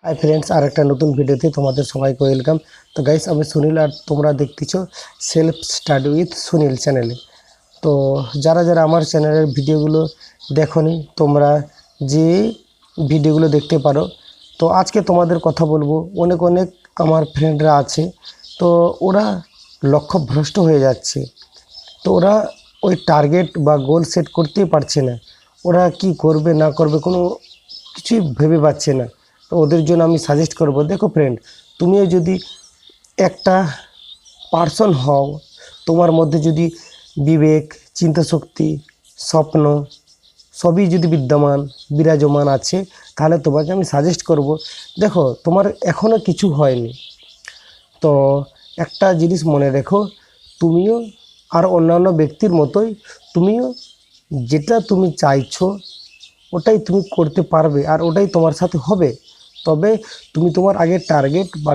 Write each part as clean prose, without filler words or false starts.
Hi friends और एक नतून भिडियोते तुम्हारे सबाई को वेलकाम। तो गाइस हमें सुनील और तुम्हारा देखतेছো सेल्फ स्टाडी उइथ सुनील चैनले। तो যারা যারা আমার চ্যানেলের ভিডিওগুলো দেখোনি তোমরা যে ভিডিওগুলো দেখতে পারো। তো আজকে তোমাদের কথা বলবো অনেক অনেক আমার ফ্রেন্ডরা আছে, তো ওরা লক্ষ্যভ্রষ্ট হয়ে যাচ্ছে। তো ওরা ওই টার্গেট বা গোল সেট করতেই পারছে না, ওরা কি করবে না করবে কোনো কিছুই ভেবে পাচ্ছে না। তো ওদের জন্য আমি সাজেস্ট করব, দেখো ফ্রেন্ড, তুমিও যদি একটা পার্সন হও, তোমার মধ্যে যদি বিবেক, চিন্তাশক্তি, স্বপ্ন সবই যদি বিরাজমান আছে, তাহলে তোমাকে আমি সাজেস্ট করব, দেখো তোমার এখনও কিছু হয়নি। তো একটা জিনিস মনে রেখো, তুমিও আর অন্যান্য ব্যক্তির মতোই তুমিও যেটা তুমি চাইছো ওটাই তুমি করতে পারবে আর ওটাই তোমার সাথে হবে। তবে তুমি তোমার আগে টার্গেট বা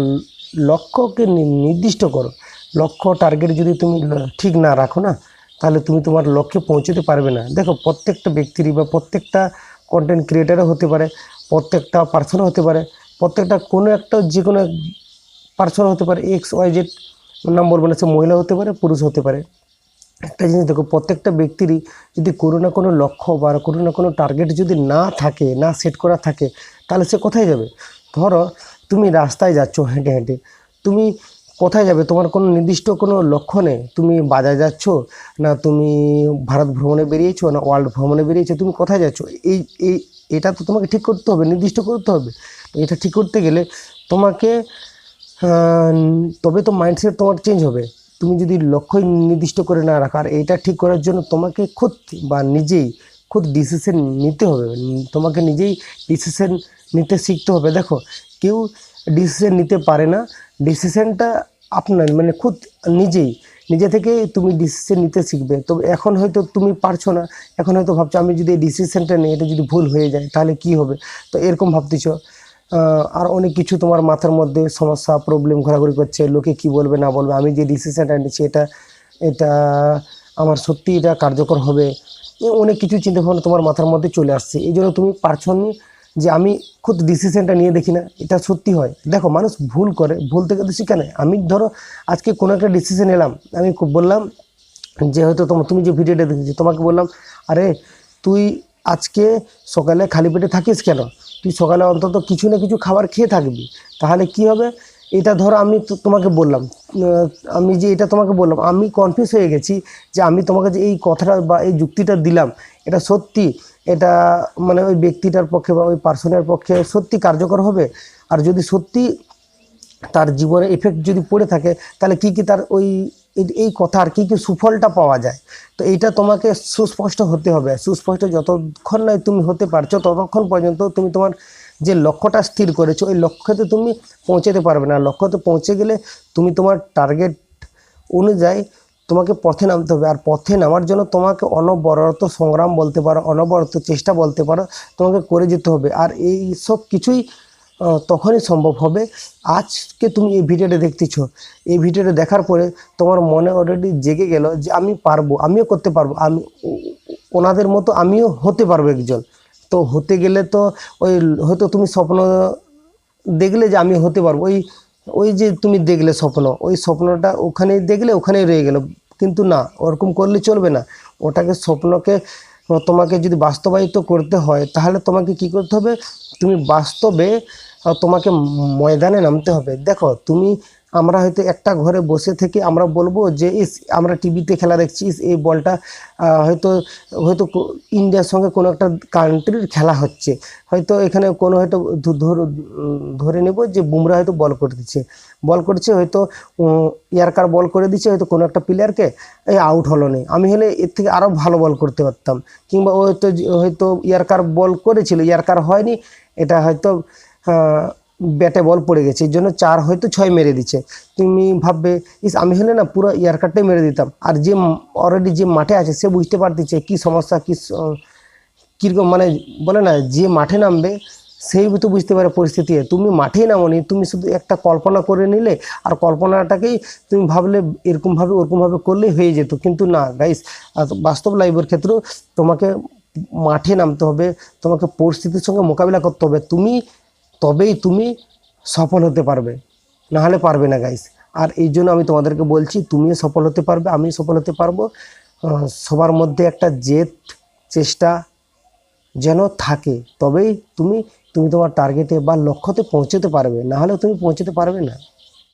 লক্ষ্যকে নির্দিষ্ট করো। লক্ষ্য টার্গেট যদি তুমি ঠিক না রাখো না, তাহলে তুমি তোমার লক্ষ্যে পৌঁছতে পারবে না। দেখো প্রত্যেকটা ব্যক্তিরই বা প্রত্যেকটা কন্টেন্ট ক্রিয়েটারও হতে পারে, প্রত্যেকটা পার্সনও হতে পারে, প্রত্যেকটা কোনো একটা যে কোনো পার্সন হতে পারে, XYZ নাম বলবো না, সে মহিলা হতে পারে, পুরুষ হতে পারে। একটা জিনিস দেখো, প্রত্যেকটা ব্যক্তিরই যদি কোনো না কোনো লক্ষ্য বা কোনো না কোনো টার্গেট যদি না থাকে, না সেট করা থাকে, তাহলে সে কোথায় যাবে? ধরো তুমি রাস্তায় যাচ্ছ হেঁটে হেঁটে, তুমি কোথায় যাবে? তোমার কোনো নির্দিষ্ট কোনো লক্ষ্য নেই। তুমি বাজার যাচ্ছ, না তুমি ভারত ভ্রমণে বেরিয়েছো, না ওয়ার্ল্ড ভ্রমণে বেরিয়েছো, তুমি কোথায় যাচ্ছ? এই এই এটা তো তোমাকে ঠিক করতে হবে, নির্দিষ্ট করতে হবে। এটা ঠিক করতে গেলে তোমাকে তবে তো মাইন্ডসেট তোমার চেঞ্জ হবে। তুমি যদি লক্ষ্যই নির্দিষ্ট করে না রাখো, আর এইটা ঠিক করার জন্য তোমাকে খুদ ডিসিশন নিতে হবে। তোমাকে নিজেই ডিসিশন নিতে শিখতে হবে। দেখো কেউ ডিসিশন নিতে পারে না, ডিসিশনটা আপনার মানে খুদ নিজে থেকে তুমি ডিসিশন নিতে শিখবে। তবে এখন হয়তো তুমি পারছো না, এখন হয়তো ভাবছো আমি যদি এই ডিসিশনটা নিই, এটা যদি ভুল হয়ে যায় তাহলে কি হবে, তো এরকম ভাবতেছো। আর অনেক কিছু তোমার মাথার মধ্যে সমস্যা, প্রবলেম ঘোরাঘুরি করছে, লোকে কি বলবে না বলবে, আমি যে ডিসিশনটা নিচ্ছি এটা এটা আমার সত্যি এটা কার্যকর হবে, অনেক কিছু চিন্তাভাবনা তোমার মাথার মধ্যে চলে আসছে। এই জন্য তুমি পারছো না যে আমি খুদ ডিসিশনটা নিয়ে দেখি না এটা সত্যি হয়। দেখো মানুষ ভুল করে, ভুল থেকে তো শিখে নেয়। আমি ধরো আজকে কোনো একটা ডিসিশন নিলাম, আমি বললাম যে হয়তো তুমি যে ভিডিওটা দেখেছি, তোমাকে বললাম আরে তুই আজকে সকালে খালি পেটে থাকিস কেন, তুই সকালে অন্তত কিছু না কিছু খাবার খেয়ে থাকবি, তাহলে কি হবে? এটা ধরো আমি তোমাকে বললাম, আমি যে এটা তোমাকে বললাম, আমি কনফিউজ হয়ে গেছি যে আমি তোমাকে যে এই কথাটা বা এই যুক্তিটা দিলাম, এটা সত্যি এটা মানে ওই ব্যক্তিটার পক্ষে বা ওই পার্সনের পক্ষে সত্যি কার্যকর হবে? আর যদি সত্যি তার জীবনে এফেক্ট যদি পড়ে থাকে, তাহলে কি তার ওই এই কথার কি সুফলটা পাওয়া যায়? তো এইটা তোমাকে সুস্পষ্ট হতে হবে। সুস্পষ্ট যতক্ষণ নয় তুমি হতে পারছো, ততক্ষণ পর্যন্ত তুমি তোমার যে লক্ষ্যটা স্থির করেছো ওই লক্ষ্যতে তুমি পৌঁছাতে পারবে না। লক্ষ্যতে পৌঁছে গেলে তুমি তোমার টার্গেট অনুযায়ী তোমাকে পথে নামতে হবে। আর পথে নামার জন্য তোমাকে অনবরত সংগ্রাম বলতে পারো, অনবরত চেষ্টা বলতে পারো, তোমাকে করে যেতে হবে। আর এই সব কিছুই তখনই সম্ভব হবে। আজকে তুমি এই ভিডিওটা দেখতেছো, এই ভিডিওটা দেখার পরে তোমার মনে অলরেডি জেগে গেল যে আমি পারবো, আমিও করতে পারবো, আমি ওনাদের মতো আমিও হতে পারবো একজন। তো হতে গেলে তো ওই হয়তো তুমি স্বপ্ন দেখলে যে আমি হতে পারবো, ওই ওই যে তুমি দেখলে স্বপ্ন, ওই স্বপ্নটা ওখানেই দেখলে ওখানেই রয়ে গেল। কিন্তু না, ওরকম করলে চলবে না। ওটাকে স্বপ্নকে তোমাকে যদি বাস্তবায়িত করতে হয়, তাহলে তোমাকে কি করতে হবে? তুমি বাস্তবে তোমাকে ময়দানে নামতে হবে। দেখো আমরা হয়তো একটা ঘরে বসে থেকে আমরা বলবো যে আমরা টিভিতে খেলা দেখছি, এই বলটা হয়তো হয়তো ইন্ডিয়ার সঙ্গে কোনো একটা কান্ট্রির খেলা হচ্ছে, হয়তো এখানে কোনো হয়তো ধরে নেব যে বুমরা হয়তো বল করছে হয়তো ইয়ারকার বল করে দিচ্ছে হয়তো কোনো একটা প্লেয়ারকে, এই আউট হলো না, আমি হলে এর থেকে আরও ভালো বল করতে পারতাম। কিংবা ও হয়তো ইয়ারকার বল করেছিল, ইয়ারকার হয়নি, এটা হয়তো ব্যাটে বল পড়ে গেছে, এই জন্য 4 হয়তো 6 মেরে দিচ্ছে। তুমি ভাববে আমি হলে না পুরো ইয়ারকারটাই মেরে দিতাম। আর যে অলরেডি যে মাঠে আছে সে বুঝতে পারতেছে কী সমস্যা, কীরকম মানে বলে না, যে মাঠে নামবে সেই তো বুঝতে পারে পরিস্থিতি। তুমি মাঠেই নামোনি, তুমি শুধু একটা কল্পনা করে নিলে, আর কল্পনাটাকেই তুমি ভাবলে এরকমভাবে ওরকমভাবে করলেই হয়ে যেত। কিন্তু না গাইস, বাস্তব লাইফের ক্ষেত্রেও তোমাকে মাঠে নামতে হবে, তোমাকে পরিস্থিতির সঙ্গে মোকাবিলা করতে হবে। তুমি তবেই তুমি সফল হতে পারবে, না হলে পারবে না গাইস। আর এই জন্য আমি তোমাদেরকে বলছি, তুমিও সফল হতে পারবে, আমিও সফল হতে পারবো। সবার মধ্যে একটা জেদ, চেষ্টা যেন থাকে, তবেই তুমি তুমি তোমার টার্গেটে বা লক্ষ্যতে পৌঁছতে পারবে, না হলে তুমি পৌঁছতে পারবে না।